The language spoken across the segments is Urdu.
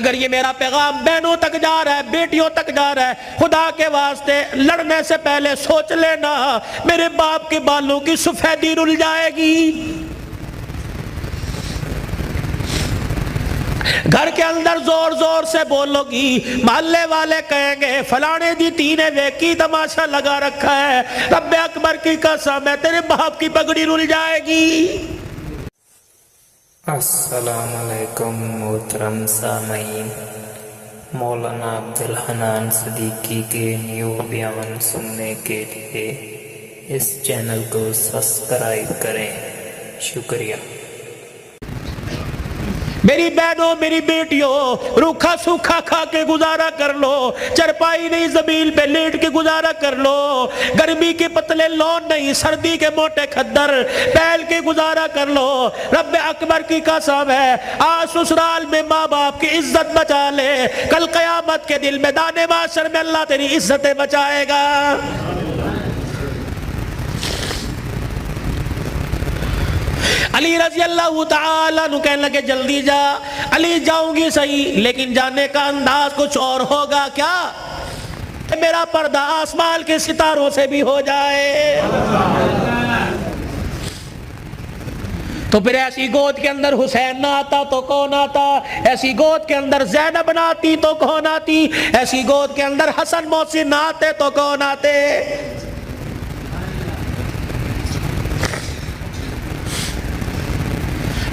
اگر یہ میرا پیغام بہنوں تک جا رہا ہے، بیٹیوں تک جا رہا ہے، خدا کے واسطے لڑنے سے پہلے سوچ لینا میرے باپ کے بالوں کی سفیدی رل جائے گی۔ گھر کے اندر زور زور سے بولو گی، محلے والے کہیں گے فلانے دی تینے ویکی تماشا لگا رکھا ہے، رب اکبر کی قسم ہے تیرے باپ کی پگڑی رل جائے گی۔ السلام علیکم محترم سامعین، مولانا عبدالحنان صدیقی کے نیو بیان سننے کے لیے اس چینل کو سبسکرائب کریں، شکریہ۔ میری بہنوں میری بیٹیوں، روکھا سوکھا کھا کے گزارا کر لو، چرپائی نہیں زمین پہ لیٹ کے گزارا کر لو، گرمی کے پتلے لون نہیں سردی کے موٹے کھدر پہل کے گزارا کر لو۔ رب اکبر کی قسم ہے آج سسرال میں ماں باپ کی عزت بچا لے، کل قیامت کے دل میدان محشر میں اللہ تیری عزتیں بچائے گا۔ علی رضی اللہ تعالیٰ عنہ کہنے لگے جلدی جا۔ علی جاؤں گی صحیح لیکن جانے کا انداز کچھ اور ہوگا، کیا میرا پردہ آسمان کے ستاروں سے بھی ہو جائے۔ تو پھر ایسی گود کے اندر حسین نہ آتا تو کون آتا، ایسی گود کے اندر زینب نہ آتی تو کون آتی، ایسی گود کے اندر حسن محسن نہ آتے تو کون آتے۔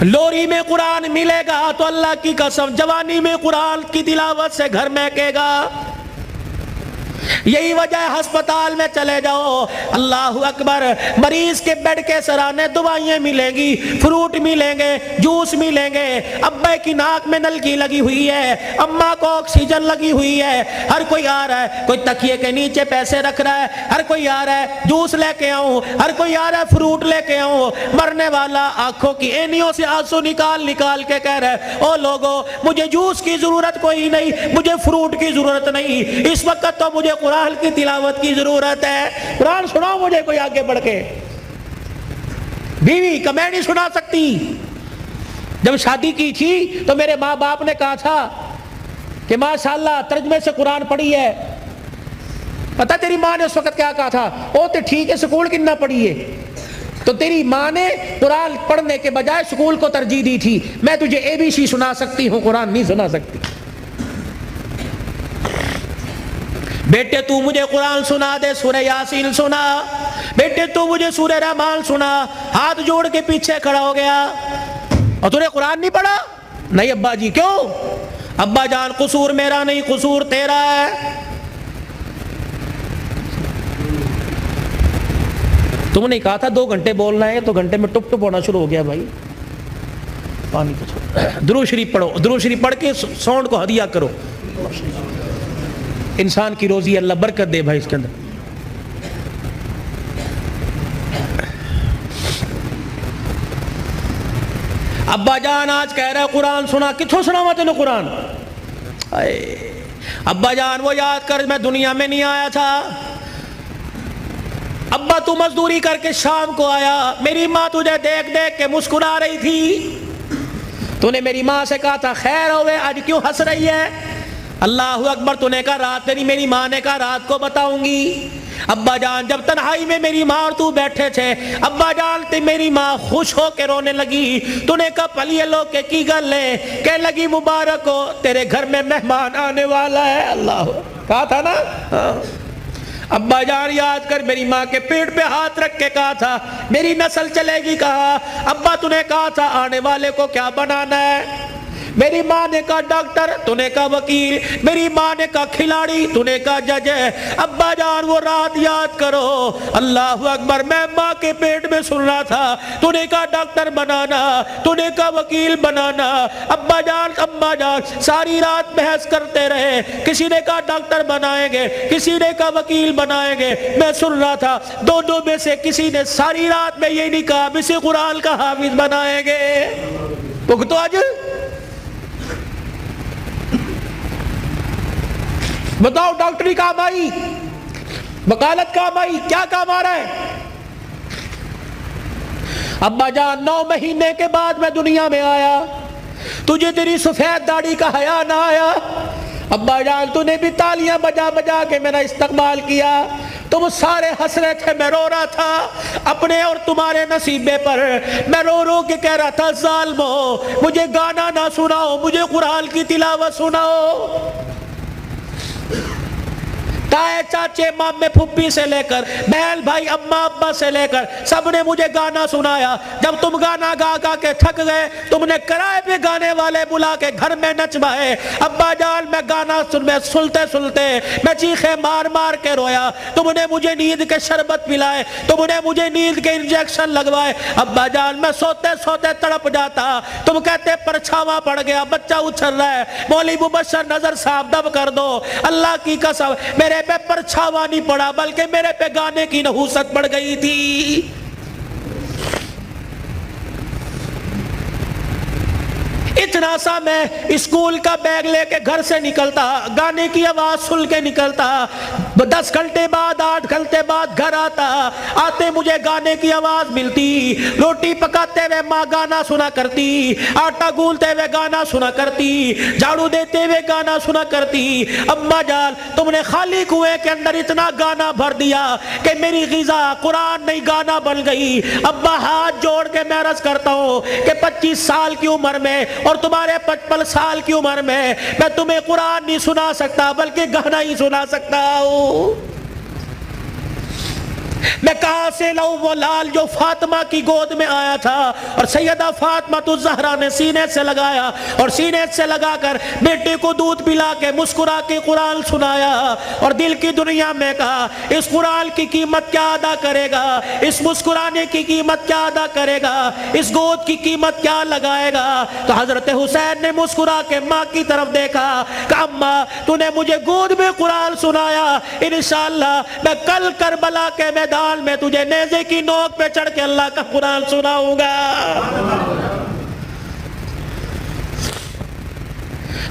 لوری میں قرآن ملے گا تو اللہ کی قسم جوانی میں قرآن کی تلاوت سے گھر مہکے گا۔ یہی وجہ ہے ہسپتال میں چلے جاؤ، اللہ اکبر، مریض کے بیڈ کے سرانے دوائیں ملیں گی، فروٹ ملیں گے، جوس ملیں گے، ابے کی ناک میں نلکی لگی ہوئی ہے، اماں کو آکسیجن لگی ہوئی ہے، ہر کوئی آ رہا ہے، کوئی تکیے کے نیچے پیسے رکھ رہا ہے، ہر کوئی آ رہا ہے جوس لے کے آؤں، ہر کوئی آ رہا ہے فروٹ لے کے آؤں۔ مرنے والا آنکھوں کی اینیوں سے آنسو نکال نکال کے کہہ رہا ہے او لوگو مجھے جوس کی ضرورت کوئی نہیں، مجھے فروٹ کی ضرورت نہیں، اس وقت تو مجھے قرآن کی تلاوت کی ضرورت ہے۔ قرآن سناؤ مجھے کوئی آگے بڑھ کے، بیوی کا میں نہیں سنا سکتی۔ جب شادی کی تھی تو میرے ماں باپ نے کہا تھا کہ ماشاءاللہ ترجمے سے قرآن پڑھی ہے۔ پتہ تیری ماں نے اس وقت کیا کہا تھا، او تے ٹھیک ہے سکول کتنا پڑھی ہے۔ تو تیری ماں نے قرآن پڑھنے کے بجائے سکول کو ترجیح دی تھی۔ میں تجھے ABC سنا سکتی ہوں، قرآن نہیں سنا سکتی۔ بیٹے تو مجھے قرآن سنا دے، سورہ یاسین سنا، بیٹے تو مجھے سورہ رحمان سنا، ہاتھ جوڑ کے پیچھے کھڑا ہو گیا۔ اور تو نے قرآن نہیں پڑھا؟ نہیں ابا جی۔ کیوں؟ ابا جان قصور میرا نہیں، قصور تیرا ہے۔ تم نے کہا تھا 2 گھنٹے بولنا ہے تو گھنٹے میں ٹپ ٹپ ہونا شروع ہو گیا بھائی۔ پانی تو چھوڑ، درود شریف پڑھو، درود شریف پڑھ کے ساؤنڈ کو ہدیہ کرو، انسان کی روزی اللہ برکت دے بھائی اس کے اندر۔ ابا جان آج کہہ رہا ہے قرآن سنا، کتھوں سنا ہوا تینوں قرآن؟ ابا جان وہ یاد کر میں دنیا میں نہیں آیا تھا، ابا تو مزدوری کر کے شام کو آیا، میری ماں تجھے دیکھ دیکھ کے مسکرا رہی تھی، تو نے میری ماں سے کہا تھا خیر ہوئے آج کیوں ہنس رہی ہے؟ اللہ اکبر، تو نے کہا رات نہیں، میری ماں نے کہا رات کو بتاؤں گی۔ ابا جان جب تنہائی میں میری ماں اور تو بیٹھے تھے، ابا جان تے میری ماں خوش ہو کے رونے لگی، تو نے کہا پلیے لو کے کی گل ہے؟ کہنے لگی مبارک ہو تیرے گھر میں مہمان آنے والا ہے۔ اللہ کہا تھا نا۔ ابا جان یاد کر میری ماں کے پیٹ پہ ہاتھ رکھ کے کہا تھا میری نسل چلے گی کہا۔ ابا تو نے کہا تھا آنے والے کو کیا بنانا ہے؟ میری ماں نے کہا ڈاکٹر، تو نے کہا وکیل، میری ماں نے کہا کھلاڑی، تو نے کہا جج ہے۔ ابا جان وہ رات یاد کرو، اللہ اکبر، میں ماں کے پیٹ میں سن رہا تھا، تو نے کہا ڈاکٹر بنانا، تو نے کہا وکیل بنانا۔ ابا جان اماں جان ساری رات بحث کرتے رہے، کسی نے کہا ڈاکٹر بنائیں گے، کسی نے کہا وکیل بنائیں گے، میں سن رہا تھا دونوں میں سے کسی نے ساری رات میں یہ نہیں کہا اسے قرآن کا حافظ بنائیں گے۔ تو آج بتاؤ ڈاکٹری کام آئی، وکالت کام آئی، کیا کام آ رہا ہے؟ ابا جان 9 مہینے کے بعد میں دنیا میں آیا، تجھے تیری سفید داڑھی کا حیا نہ آیا؟ ابا جان تو نے بھی تالیاں بجا بجا کے میرا استقبال کیا، تم سارے ہنس رہے تھے، میں رو رہا تھا اپنے اور تمہارے نصیبے پر، میں رو رو کے کہہ رہا تھا ظالمو مجھے گانا نہ سناؤ، مجھے قرآن کی تلاوت سناؤ۔ تائے چاچے مامے پھپھی سے لے کر بہن بھائی اماں ابا سے لے کر سب نے مجھے گانا سنایا۔ جب تم گانا گا گا کے تھک گئے تم نے کرائے پہ گانے والے بلا کے گھر میں نچوائے۔ ابا جان میں گانا سنتے سنتے میں چیخے مار مار کے رویا، تم نے مجھے نیند کے شربت پلائے، تم نے مجھے نیند کے انجیکشن لگوائے۔ ابا جان میں سوتے سوتے تڑپ جاتا، تم کہتے پرچھاواں پڑ گیا، بچہ اچھل رہا ہے، مولوی مبشر نظر صاحب دب کر دو۔ اللہ کی قسم میرے پہ پرچھاوا نہیں پڑا بلکہ میرے پہ گانے کی نحوست پڑ گئی تھی۔ اتنا سا میں اسکول کا بیگ لے کے گھر سے نکلتا، گانے کی آواز سن کے نکلتا، 10 گھنٹے بعد 8 گھنٹے بعد گھر آتے مجھے گانے کی آواز ملتی، روٹی پکاتے ہوئے ماں گانا سنا کرتی، آٹا گولتے ہوئے گانا سنا کرتی، جھاڑو دیتے ہوئے گانا سنا کرتی۔ اماں جان تم نے خالی کنویں کے اندر اتنا گانا بھر دیا کہ میری غذا قرآن نہیں گانا بن گئی۔ ابا ہاتھ جوڑ کے میں عرض کرتا ہوں کہ 25 سال کی عمر میں اور تمہارے 55 سال کی عمر میں تمہیں قرآن نہیں سنا سکتا بلکہ گانا ہی سنا سکتا ہوں۔ میں کہاں سے لاؤں وہ لال جو فاطمہ کی گود میں آیا تھا اور سیدہ فاطمہ الزہرا نے سینے سے لگایا اور سینے سے لگا کر بیٹے کو دودھ پلا کے مسکرا کے قرآن سنایا اور دل کی دنیا میں کہا اس قرآن کی قیمت کیا ادا کرے گا، اس مسکرانے کی قیمت کیا ادا کرے گا، اس گود کی قیمت کیا لگائے گا۔ تو حضرت حسین نے مسکرا کے ماں کی طرف دیکھا کہ اماں تو نے مجھے گود میں قرآن سنایا، انشاءاللہ میں کل کربلا کے میدان میں تجھے نیزے کی نوک پہ چڑھ کے اللہ کا قرآن سناؤں گا۔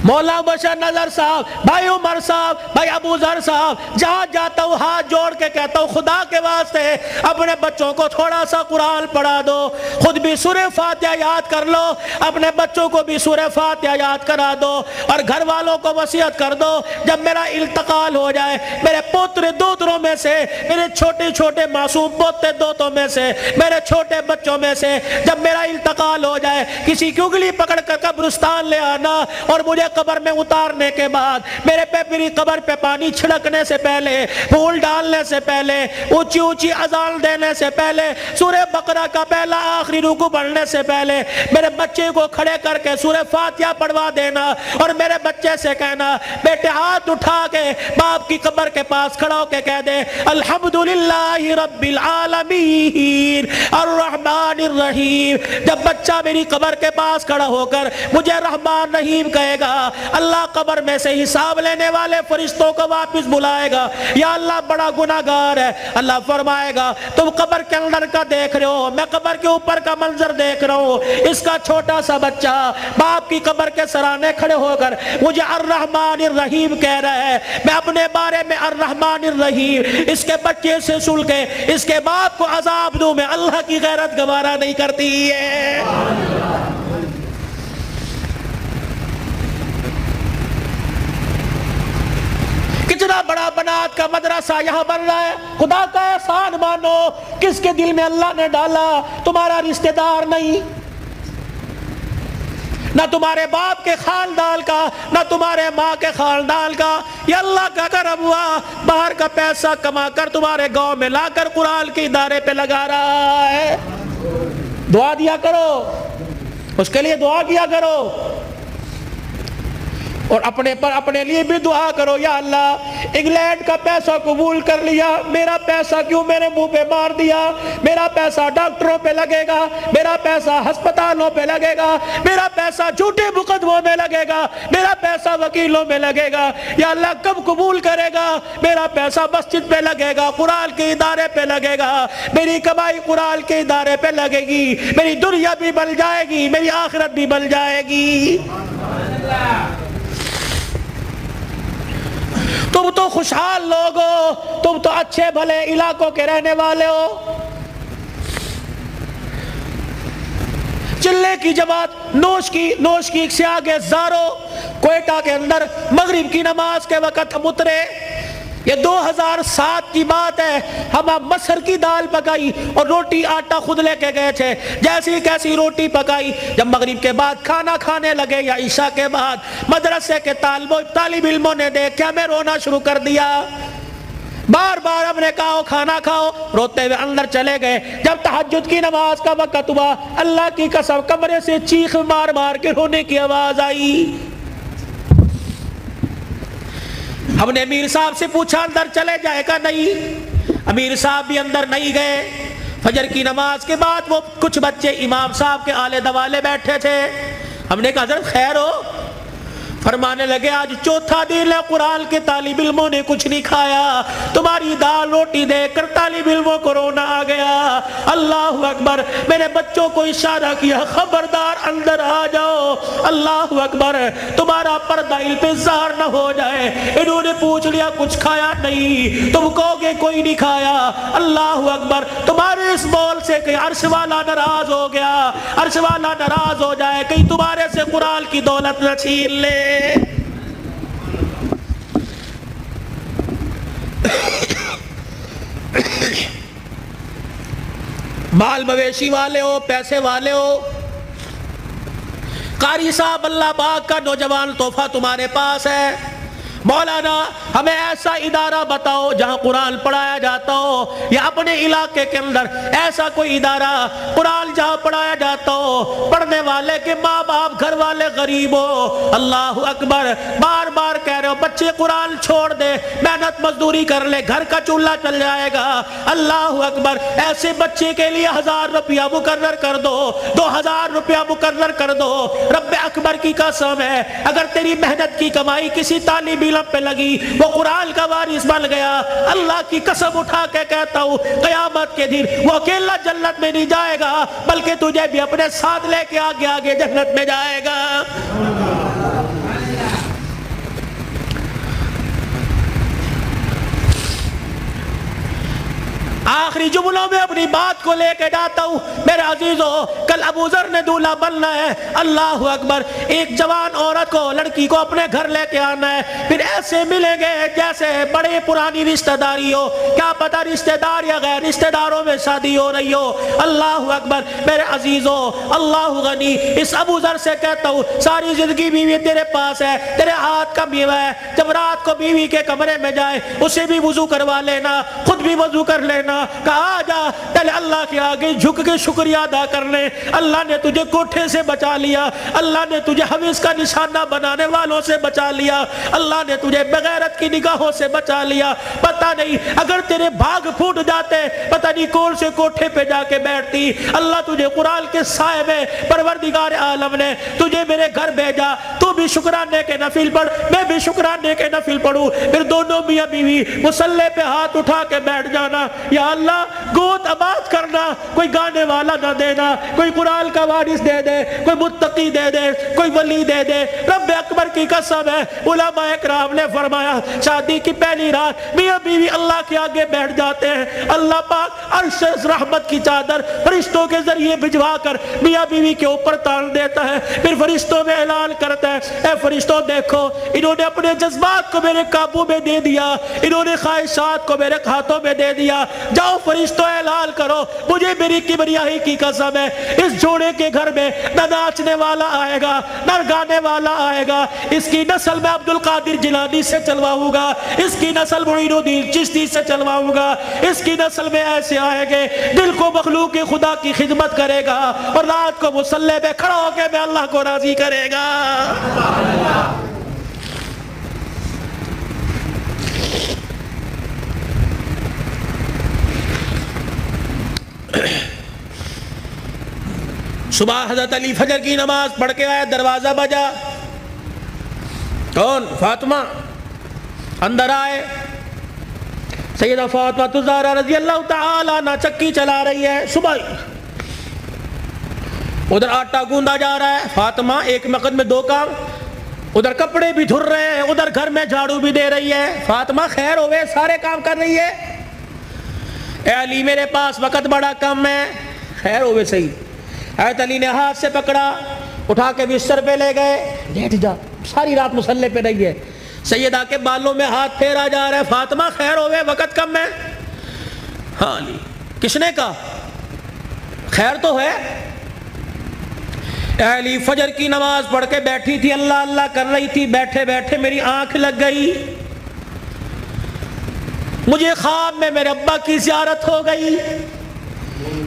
مولا بشر نظر صاحب، بھائی عمر صاحب، بھائی ابو ذر صاحب، جہاں جاتا ہوں ہاتھ جوڑ کے کہتا ہوں خدا کے واسطے اپنے بچوں کو تھوڑا سا قرآن پڑھا دو، خود بھی سورہ فاتحہ یاد کر لو، اپنے بچوں کو بھی سورہ فاتحہ یاد کرا دو اور گھر والوں کو وصیت کر دو جب میرا انتقال ہو جائے میرے پوتر دوتروں میں سے، میرے چھوٹے چھوٹے معصوم پوتے دوتوں میں سے، میرے چھوٹے بچوں میں سے جب میرا انتقال ہو جائے کسی کی انگلی پکڑ کر قبرستان لے آنا اور مجھے قبر میں اتارنے کے بعد میرے پہ میری قبر پہ پانی چھڑکنے سے پہلے، پھول ڈالنے سے پہلے، اونچی اونچی اذان دینے سے پہلے، سورہ بقرہ کا پہلا آخری رکوع پڑھنے سے پہلے میرے بچے کو کھڑے کر کے سورہ فاتحہ پڑھوا دینا اور میرے بچے سے کہنا بیٹے ہاتھ اٹھا کے باپ کی قبر کے پاس کھڑا ہو کے کہہ دے الحمدللہ رب العالمین الرحمن الرحیم۔ جب بچہ میری قبر کے پاس کھڑا ہو کر مجھے رحمان رحیم کہے گا اللہ قبر میں سے حساب لینے والے فرشتوں کو واپس بلائے گا، یا اللہ بڑا گناہگار ہے، اللہ فرمائے گا تم قبر کے اندر کا دیکھ رہے ہو، میں قبر کے اوپر کا منظر دیکھ رہا ہوں، اس کا چھوٹا سا بچہ باپ کی قبر کے سرانے کھڑے ہو کر مجھے الرحمن الرحیم کہہ رہا ہے، میں اپنے بارے میں الرحمن الرحیم اس کے بچے سے سن کے اس کے باپ کو عذاب دوں، میں اللہ کی غیرت گوارا نہیں کرتی ہے۔ کتنا بڑا بنات کا مدرسہ یہاں بن رہا ہے، خدا کا احسان مانو کس کے دل میں اللہ نے ڈالا، تمہارا رشتہ دار نہیں، نہ تمہارے باپ کے خاندان کا نہ تمہارے ماں کے خاندان کا، یہ اللہ کا کرم ہوا، باہر کا پیسہ کما کر تمہارے گاؤں میں لا کر قرآن کے ادارے پہ لگا رہا ہے۔ دعا دیا کرو، اس کے لیے دعا کیا کرو اور اپنے لیے بھی دعا کرو، یا اللہ انگلینڈ کا پیسہ قبول کر لیا، میرا پیسہ کیوں میرے منہ پہ مار دیا، میرا پیسہ ڈاکٹروں پہ لگے گا، میرا پیسہ ہسپتالوں پہ لگے گا، میرا پیسہ جھوٹے مقدموں میں لگے گا، میرا پیسہ وکیلوں میں لگے گا، یا اللہ کب قبول کرے گا، میرا پیسہ مسجد پہ لگے گا، قرآن کے ادارے پہ لگے گا، میری کمائی قرآن کے ادارے پہ لگے گی، میری دنیا بھی بن جائے گی، میری آخرت بھی بن جائے گی۔ تم تو خوشحال لوگ ہو، تم تو اچھے بھلے علاقوں کے رہنے والے ہو، چلے کی جماعت نوش کی سے آگے زارو کوئٹہ کے اندر مغرب کی نماز کے وقت ہم اترے. یہ 2007 کی بات ہے. ہم مسر کی دال پکائی اور روٹی آٹا خود لے کے گئے تھے. جیسی کیسی روٹی پکائی, جب مغرب کے بعد کھانا کھانے لگے یا عشاء کے بعد, مدرسے کے طالب علموں نے دیکھا ہمیں رونا شروع کر دیا. بار بار ہم نے کہا کھانا کھاؤ, روتے ہوئے اندر چلے گئے. جب تہجد کی نماز کا وقت ہوا, اللہ کی قسم کمرے سے چیخ مار مار کے رونے کی آواز آئی. ہم نے امیر صاحب سے پوچھا اندر چلے جائے گا, نہیں. امیر صاحب بھی اندر نہیں گئے. فجر کی نماز کے بعد وہ کچھ بچے امام صاحب کے آلے دوالے بیٹھے تھے. ہم نے کہا حضرت خیر ہو؟ فرمانے لگے آج چوتھا دن ہے قرآن کے طالب علموں نے کچھ نہیں کھایا, تمہاری دال روٹی دیکھ کر طالب علموں کو رونا آ گیا. اللہ اکبر. میں نے بچوں کو اشارہ کیا, خبردار اندر آ جاؤ. اللہ اکبر. تمہارا پردہ علم پہ ظاہر نہ ہو جائے. انہوں نے پوچھ لیا کچھ کھایا نہیں, تم کہو گے کوئی نہیں کھایا. اللہ اکبر. تمہارے اس بول سے کہ عرش والا ناراض ہو گیا, عرش والا ناراض ہو جائے, کہیں تمہارے سے قرآن کی دولت نہ چھین لے. مال مویشی والے ہو, پیسے والے ہو, قاری صاحب اللہ پاک کا نوجوان تحفہ تمہارے پاس ہے. مولانا ہمیں ایسا ادارہ بتاؤ جہاں قرآن پڑھایا جاتا ہو, یا اپنے علاقے کے اندر ایسا کوئی ادارہ قرآن جہاں پڑھایا جاتا ہو, پڑھنے والے کے ماں باپ گھر والے غریب ہو. اللہ اکبر. بار بار کہہ رہے ہو بچے قرآن چھوڑ دے, محنت مزدوری کر لے, گھر کا چولہا چل جائے گا. اللہ اکبر. ایسے بچے کے لیے 1000 روپیہ مقرر کر دو, 2000 روپیہ مقرر کر دو. رب اکبر کی قسم ہے, اگر تیری محنت کی کمائی کسی طالب پہ لگی, وہ قرآن کا وارث بن گیا, اللہ کی قسم اٹھا کے کہتا ہوں قیامت کے دن وہ اکیلا جنت میں نہیں جائے گا, بلکہ تجھے بھی اپنے ساتھ لے کے آگے آگے جنت میں جائے گا. آخری جملوں میں اپنی بات کو لے کے جاتا ہوں. میرے عزیزو, کل ابو ذر نے دولہا بننا ہے. اللہ اکبر. ایک جوان عورت کو, لڑکی کو اپنے گھر لے کے آنا ہے. پھر ایسے ملیں گے جیسے بڑے پرانی رشتہ داری ہو, کیا پتہ رشتہ دار یا غیر رشتہ داروں میں شادی ہو رہی ہو. اللہ اکبر. میرے عزیزو, اللہ غنی. اس ابو ذر سے کہتا ہوں ساری زندگی بیوی تیرے پاس ہے, تیرے ہاتھ کا میوہ ہے. جب رات کو بیوی کے کمرے میں جائے اسے بھی وضو کروا لینا, خود بھی وضو کر لینا. کہا جا پہلے اللہ کے آگے جھک کے شکریہ ادا کر لے. اللہ نے تجھے کوٹھے سے بچا لیا, اللہ نے تجھے حویث کا نشانہ بنانے والوں سے بچا لیا, اللہ نے تجھے بغیرت کی نگاہوں سے بچا لیا. پتہ نہیں اگر تیرے بھاگ پھوٹ جاتے, پتہ نہیں کون سے کوٹھے پہ جا کے بیٹھتی. اللہ تجھے قرآن کے سائے میں پروردگار عالم نے تجھے میرے گھر بھیجا. تو بھی شکرانے کے نفل پڑھ, میں بھی شکرانے کے نفل پڑھوں. پھر دونوں میاں بیوی مصلی پہ ہاتھ اٹھا کے بیٹھ جانا. یا اللہ گوت آباد کرنا, کوئی گانے والا نہ دینا, کوئی قرآن کا وارث دے دے, کوئی متقی دے دے, کوئی ولی دے دے. رب اکبر کی قسم ہے, علماء اکرام نے فرمایا شادی کی پہلی رات میاں بیوی اللہ کے آگے بیٹھ جاتے ہیں. اللہ پاک عرش رحمت کی چادر فرشتوں کے ذریعے بھجوا کر میاں بیوی کے اوپر تان دیتا ہے. پھر فرشتوں میں اعلان کرتا ہے, اے فرشتوں دیکھو انہوں نے اپنے جذبات کو میرے قابو میں دے دیا, انہوں نے خواہشات کو میرے ہاتھوں میں دے دیا. جاؤ فرشتوں اعلان کرو, مجھے میری کبریائی کی قسم ہے اس جوڑے کے گھر میں نہ ناچنے والا آئے گا نہ گانے والا آئے گا. اس کی نسل میں عبد القادر جیلانی سے چلواؤں گا, اس کی نسل معین الدین چشتی سے چلواؤں گا, اس کی نسل میں ایسے آئے گے دل کو مخلوق خدا کی خدمت کرے گا اور رات کو مصلی پہ کھڑا ہو کے میں اللہ کو راضی کرے گا. صبح حضرت علی فجر کی نماز پڑھ کے آئے, دروازہ بجا, کون؟ فاطمہ. اندر آئے, سیدہ فاطمہ الزہرا رضی اللہ تعالی عنہا چکی چلا رہی ہے. صبح ادھر آٹا گوندا جا رہا ہے, فاطمہ ایک وقت میں 2 کام, ادھر کپڑے بھی دھر رہے ہیں, ادھر گھر میں جھاڑو بھی دے رہی ہے. فاطمہ خیر ہوئے, سارے کام کر رہی ہے. اے علی میرے پاس وقت بڑا کم ہے. خیر ہوئے صحیح. حضرت علی نے ہاتھ سے پکڑا، اٹھا کے بستر پہ لے گئے، لیٹ جا، ساری رات مصلے پہ رہی ہے۔ سیدہ کے بالوں میں ہاتھ پھیرا جا رہا ہے، فاطمہ خیر ہوئے، وقت کم ہے۔ ہاں علی، کس نے کہا؟ خیر تو ہے۔ اے علی، فجر کی نماز پڑھ کے بیٹھی تھی، اللہ اللہ کر رہی تھی، بیٹھے بیٹھے میری آنکھ لگ گئی، مجھے خواب میں میرے ابا کی زیارت ہو گئی،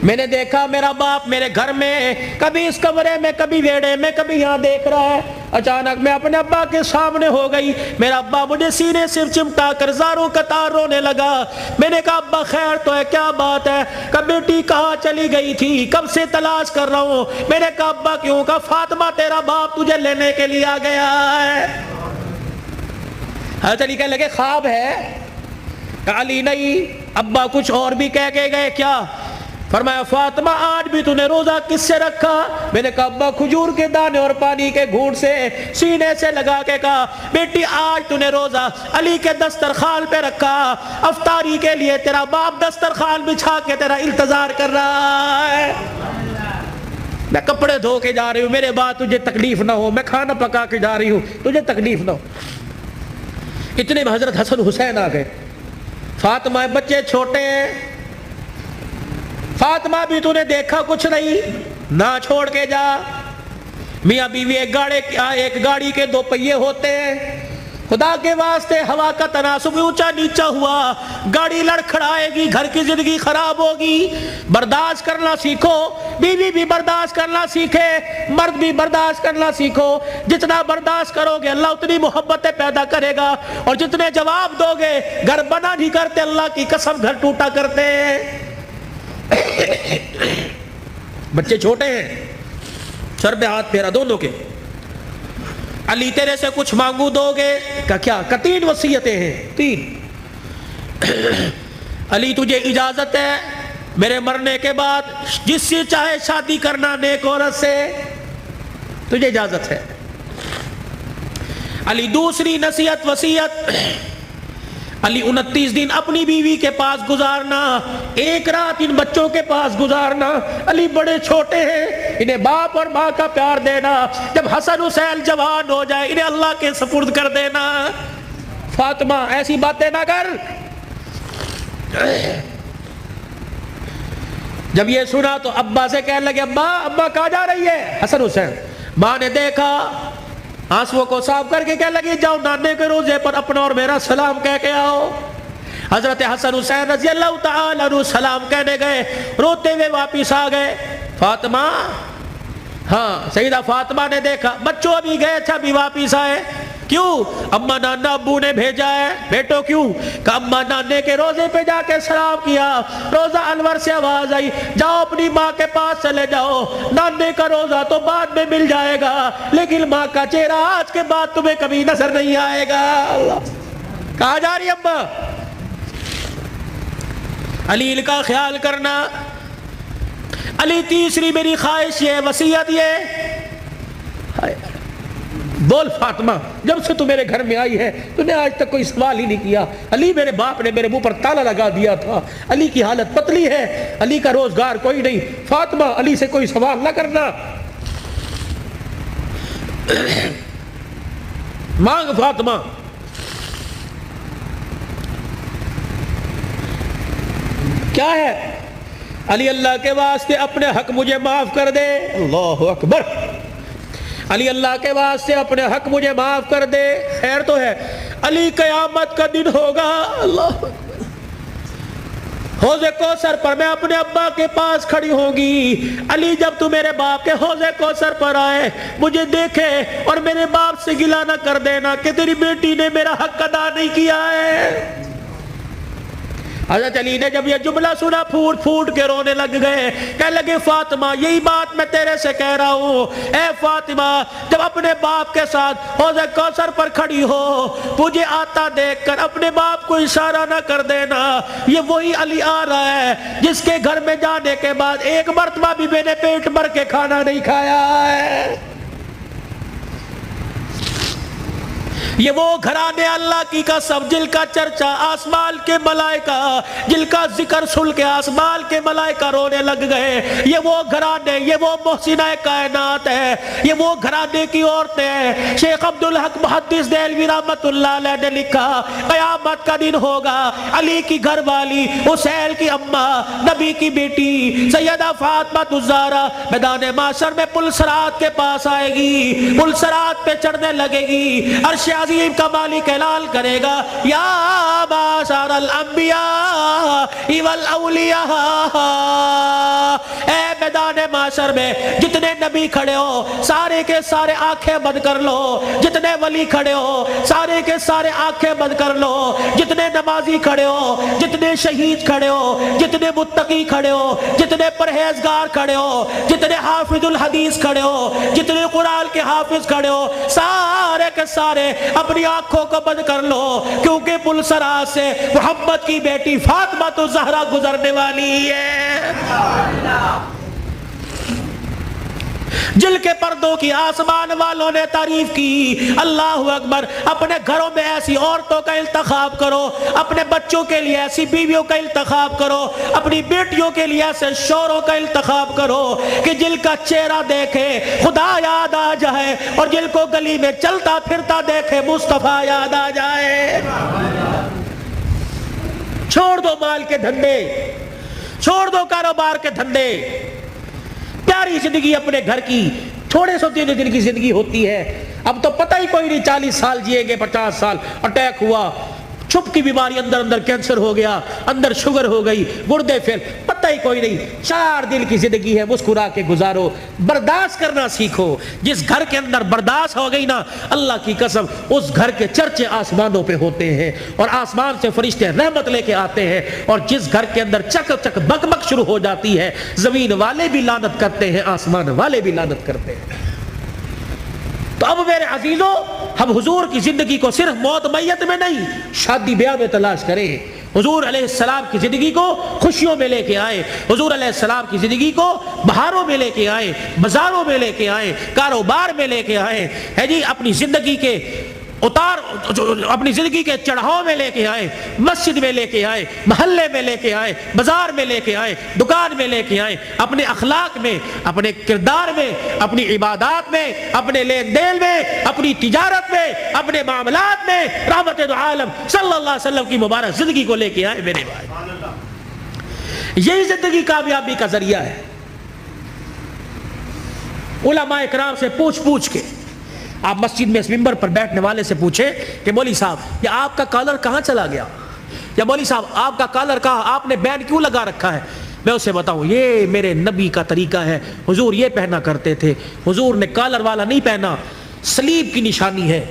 میں نے دیکھا میرا باپ میرے گھر میں، کبھی اس کمرے میں، کبھی ویڑے میں، کبھی یہاں دیکھ رہا ہے۔ اچانک میں اپنے ابا کے سامنے ہو گئی، میرا ابا مجھے سینے سے چمٹا کر زاروں قطار رونے لگا۔ میں نے کہا ابا خیر تو ہے، کیا بات ہے؟ کہ بیٹی کہاں چلی گئی تھی، کب سے تلاش کر رہا ہوں۔ میں نے کہا ابا کیوں؟ کہا فاطمہ تیرا باپ تجھے لینے کے لیے آ گیا ہے۔ حضرت علی کہنے لگے خواب ہے؟ کہا علی نہیں، ابا کچھ اور بھی کہہ کے گئے کیا؟ فرمایا فاطمہ آج بھی تو نے روزہ کس سے رکھا؟ میں نے کہا ابا کھجور کے دانے اور پانی کے گھونٹ سے، سینے سے لگا کے کہا بیٹی آج تو نے روزہ علی کے دسترخوان پہ رکھا، افطاری کے لیے تیرا باپ دسترخوان بچھا کے تیرا انتظار کر رہا ہے۔ میں کپڑے دھو کے جا رہی ہوں، میرے بعد تجھے تکلیف نہ ہو، میں کھانا پکا کے جا رہی ہوں، تجھے تکلیف نہ ہو۔ اتنے میں حضرت حسن حسین آ گئے۔ فاطمہ بچے چھوٹے ہیں، فاطمہ بھی تو نے دیکھا کچھ نہیں، نہ چھوڑ کے جا۔ میاں بیوی ایک گاڑی کے دو پہیے ہوتے ہیں، خدا کے واسطے ہوا کا تناسب اونچا نیچا ہوا، گاڑی لڑکھڑائے گی، گھر کی زندگی خراب ہوگی۔ برداشت کرنا سیکھو، بیوی بھی برداشت کرنا سیکھے، مرد بھی برداشت کرنا سیکھو۔ جتنا برداشت کرو گے اللہ اتنی محبتیں پیدا کرے گا، اور جتنے جواب دو گے گھر بنا نہیں کرتے، اللہ کی قسم گھر ٹوٹا کرتے ہیں۔ بچے چھوٹے ہیں، سر پہ ہاتھ پھیرا دونوں کے۔ علی تیرے سے کچھ مانگو دو گے؟ کہ کیا؟ کہ 3 وصیتیں ہیں، 3۔ علی تجھے اجازت ہے میرے مرنے کے بعد جس سے چاہے شادی کرنا نیک عورت سے، تجھے اجازت ہے۔ علی دوسری نصیحت وصیت، علی 29 دن اپنی بیوی کے پاس گزارنا، 1 رات ان بچوں کے پاس گزارنا۔ علی بڑے چھوٹے ہیں، انہیں باپ اور ماں کا پیار دینا، جب حسن حسین جوان ہو جائے انہیں اللہ کے سپرد کر دینا۔ فاطمہ ایسی باتیں نہ کر۔ جب یہ سنا تو ابا سے کہنے لگے ابا کہاں جا رہی ہے؟ حسن حسین۔ ماں نے دیکھا، آنسوؤں کو صاف کر کے کہنے لگی جاؤ نانے کے روزے پر اپنا اور میرا سلام کہہ کے آؤ۔ حضرت حسن حسین رضی اللہ تعالیٰ عنہ سلام کہنے گئے، روتے ہوئے واپس آ گئے۔ فاطمہ، ہاں سیدہ فاطمہ نے دیکھا بچوں ابھی گئے تھے ابھی واپس آئے، کیوں؟ اما نانا ابو نے بھیجا ہے۔ بیٹو کیوں؟ کہ اما نانے کے روزے پہ جا کے سلام کیا، روزہ انور سے آواز آئی جاؤ اپنی ماں کے پاس چلے جاؤ، نانے کا روزہ تو بعد میں مل جائے گا لیکن ماں کا چہرہ آج کے بعد تمہیں کبھی نظر نہیں آئے گا۔ اللہ، کہاں جا رہی اما؟ علی کا خیال کرنا۔ علی تیسری میری خواہش یہ، وصیت یہ، بول فاطمہ جب سے تو میرے گھر میں آئی ہے تو نے آج تک کوئی سوال ہی نہیں کیا۔ علی میرے باپ نے میرے منہ پر تالا لگا دیا تھا، علی کی حالت پتلی ہے، علی کا روزگار کوئی نہیں، فاطمہ علی سے کوئی سوال نہ کرنا، مانگ فاطمہ۔ کیا ہے؟ علی اللہ کے واسطے اپنے حق مجھے معاف کر دے۔ اللہ اکبر۔ علی اللہ کے واسطے اپنے حق مجھے معاف کر دے۔ خیر تو ہے، علی قیامت کا دن ہوگا، اللہ حوض کوثر پر میں اپنے ابا کے پاس کھڑی ہوں گی۔ علی جب تو میرے باپ کے حوض کوثر پر آئے مجھے دیکھے اور میرے باپ سے گلہ نہ کر دینا کہ تیری بیٹی نے میرا حق ادا نہیں کیا ہے۔ حضرت علی نے جب یہ جملہ سنا پھوٹ پھوٹ کے رونے لگ گئے، کہنے لگے فاطمہ یہی بات میں تیرے سے کہہ رہا ہوں، اے فاطمہ جب اپنے باپ کے ساتھ حوض کوثر پر کھڑی ہو مجھے آتا دیکھ کر اپنے باپ کو اشارہ نہ کر دینا، یہ وہی علی آ رہا ہے جس کے گھر میں جانے کے بعد ایک مرتبہ بھی میں نے پیٹ بھر کے کھانا نہیں کھایا ہے۔ یہ وہ گھرانے اللہ کی قسم جن کا چرچا آسمان کے ملائکہ، جن کا ذکر سن کے آسمان کے ملائکہ رونے لگ گئے، یہ وہ گھرانے، یہ وہ محسنہ کائنات ہے، یہ وہ گھرانے کی عورتیں ہیں۔ شیخ عبدالحق محدث دہلوی رحمت اللہ علیہ نے لکھا قیامت کا دن ہوگا، علی کی گھر والی، حسین کی اماں، نبی کی بیٹی سیدہ فاطمہ الزہرا میدان معاشر میں پلسرات کے پاس آئے گی، پلسرات پہ چڑھنے لگے گی، عرش عظیم کا مالک اعلان کرے گا یا معاشر الانبیاء والاولیاء، اے میدان معاشر میں جتنے نبی کھڑے ہو سارے کے سارے آنکھیں بند کر لو، جتنے ولی کھڑے ہو سارے کے سارے آنکھیں بند کر لو، جتنے نمازی کھڑے ہو، جتنے شہید کھڑے ہو، جتنے متقی کھڑے ہو، جتنے پرہیزگار کھڑے ہو، جتنے حافظ الحدیث کھڑے ہو، جتنے قرآن کے حافظ کھڑے ہو، سارے کے سارے اپنی آنکھوں کو بند کر لو، کیونکہ پلسرات سے محمد کی بیٹی فاطمہ الزہرا گزرنے والی ہے۔ جل کے پردوں کی آسمان والوں نے تعریف کی، اللہ اکبر۔ اپنے گھروں میں ایسی عورتوں کا انتخاب کرو، اپنے بچوں کے لیے ایسی بیویوں کا انتخاب کرو، اپنی بیٹیوں کے لیے ایسے شوہروں کا انتخاب کرو کہ جل کا چہرہ دیکھے خدا یاد آ جائے، اور جل کو گلی میں چلتا پھرتا دیکھے مصطفیٰ یاد آ جائے۔ چھوڑ دو مال کے دھندے، چھوڑ دو کاروبار کے دھندے، پیاری زندگی اپنے گھر کی، تھوڑے سو دن کی زندگی ہوتی ہے، اب تو پتہ ہی کوئی نہیں 40 سال جیے گے، 50 سال، اٹیک ہوا، چھپ کی بیماری، اندر اندر کینسر ہو گیا، اندر شوگر ہو گئی، گردے فیل، پتہ ہی کوئی نہیں۔ 4 دن کی زندگی ہے، مسکرا کے گزارو، برداشت کرنا سیکھو۔ جس گھر کے اندر برداشت ہو گئی نا، اللہ کی قسم اس گھر کے چرچے آسمانوں پہ ہوتے ہیں، اور آسمان سے فرشتے رحمت لے کے آتے ہیں، اور جس گھر کے اندر چک چک بک بک شروع ہو جاتی ہے، زمین والے بھی لعنت کرتے ہیں، آسمان والے بھی لعنت کرتے ہیں۔ تو اب میرے عزیزوں، ہم حضور کی زندگی کو صرف موت میت میں نہیں، شادی بیاہ میں تلاش کریں۔ حضور علیہ السلام کی زندگی کو خوشیوں میں لے کے آئے، حضور علیہ السلام کی زندگی کو بہاروں میں لے کے آئے، بازاروں میں لے کے آئے، کاروبار میں لے کے آئے، ہے جی، اپنی زندگی کے اتار، اپنی زندگی کے چڑھاؤ میں لے کے آئے، مسجد میں لے کے آئے، محلے میں لے کے آئے، بازار میں لے کے آئے، دکان میں لے کے آئے، اپنے اخلاق میں، اپنے کردار میں، اپنی عبادات میں، اپنے لین دین میں، اپنی تجارت میں، اپنے معاملات میں رحمت دو عالم صلی اللہ علیہ وسلم کی مبارک زندگی کو لے کے آئے میرے بھائی۔ یہی زندگی کامیابی کا ذریعہ ہے۔ علماء اکرام سے پوچھ کے آپ مسجد میں اس ممبر پر بیٹھنے والے سے پوچھیں کہ مولوی صاحب یہ آپ کا کالر کہاں چلا گیا، یا مولوی صاحب آپ کا کالر کہاں، آپ نے بینڈ کیوں لگا رکھا ہے، میں اسے بتاؤں یہ میرے نبی کا طریقہ ہے، حضور یہ پہنا کرتے تھے، حضور نے کالر والا نہیں پہنا، سلیب کی نشانی ہے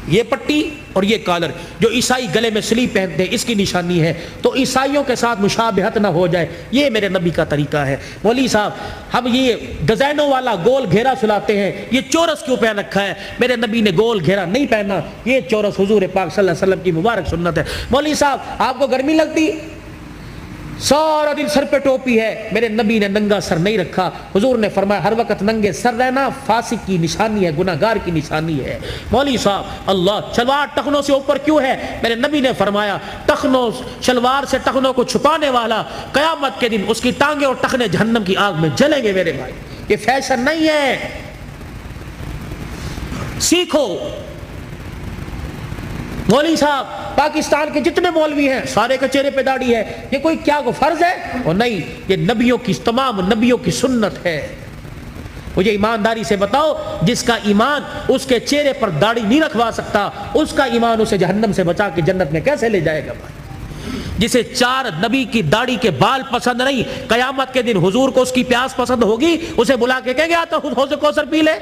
یہ پٹی اور یہ کالر، جو عیسائی گلے میں سلیب پہنتے ہیں اس کی نشانی ہے، تو عیسائیوں کے ساتھ مشابہت نہ ہو جائے، یہ میرے نبی کا طریقہ ہے۔ مولوی صاحب ہم یہ ڈیزائنوں والا گول گھیرا سلاتے ہیں، یہ چورس کیوں پہن رکھا ہے، میرے نبی نے گول گھیرا نہیں پہنا، یہ چورس حضور پاک صلی اللہ علیہ وسلم کی مبارک سنت ہے۔ مولوی صاحب آپ کو گرمی لگتی، سارا دن سر پہ ٹوپی ہے، میرے نبی نے ننگا سر نہیں رکھا، حضور نے فرمایا ہر وقت ننگے سر رہنا فاسق کی نشانی ہے، گناہگار کی نشانی ہے۔ مولوی صاحب اللہ شلوار ٹخنوں سے اوپر کیوں ہے، میرے نبی نے فرمایا ٹخنوں شلوار سے ٹخنوں کو چھپانے والا قیامت کے دن اس کی ٹانگیں اور ٹخنے جہنم کی آگ میں جلیں گے میرے بھائی، یہ فیشن نہیں ہے، سیکھو۔ مولوی صاحب پاکستان کے جتنے مولوی ہیں سارے کے چہرے پہ داڑھی ہے، یہ کوئی کیا کو فرض ہے؟ اور نہیں، یہ نبیوں کی، تمام نبیوں کی سنت ہے۔ مجھے ایمانداری سے بتاؤ، جس کا ایمان اس کے چہرے پر داڑھی نہیں رکھوا سکتا، اس کا ایمان اسے جہنم سے بچا کے جنت میں کیسے لے جائے گا بھائی؟ جسے 4 نبی کی داڑھی کے بال پسند نہیں، قیامت کے دن حضور کو اس کی پیاس پسند ہوگی، اسے بلا کے کہے گا تو حوض کوثر پی لے۔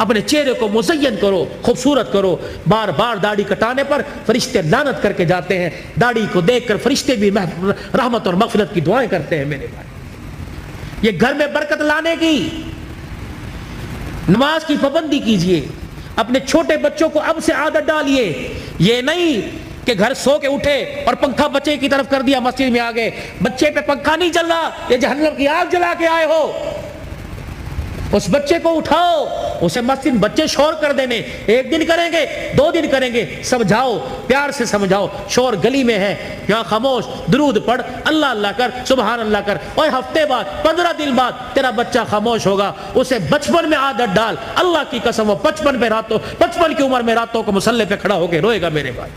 اپنے چہرے کو مزین کرو، خوبصورت کرو۔ بار بار داڑھی کٹانے پر فرشتے لعنت کر کے جاتے ہیں، داڑھی کو دیکھ کر فرشتے بھی رحمت اور مغفرت کی دعائیں کرتے ہیں میرے بھائی۔ یہ گھر میں برکت لانے کی، نماز کی پابندی کیجئے، اپنے چھوٹے بچوں کو اب سے عادت ڈالیے، یہ نہیں کہ گھر سو کے اٹھے اور پنکھا بچے کی طرف کر دیا، مسجد میں آ گئے، بچے پہ پنکھا نہیں چل رہا، یہ جہنم کی آگ جلا کے آئے ہو، اس بچے کو اٹھاؤ، اسے مسجد بچے شور کر دینے، ایک دن کریں گے 2 دن کریں گے، سمجھاؤ، پیار سے سمجھاؤ، شور گلی میں ہے یہاں خاموش، درود پڑھ، اللہ اللہ کر، سبحان اللہ کر، اور ہفتے بعد 15 دن بعد تیرا بچہ خاموش ہوگا، اسے بچپن میں عادت ڈال، اللہ کی قسم وہ 55 کی عمر میں راتوں کو مصلی پہ کھڑا ہو کے روئے گا میرے بھائی۔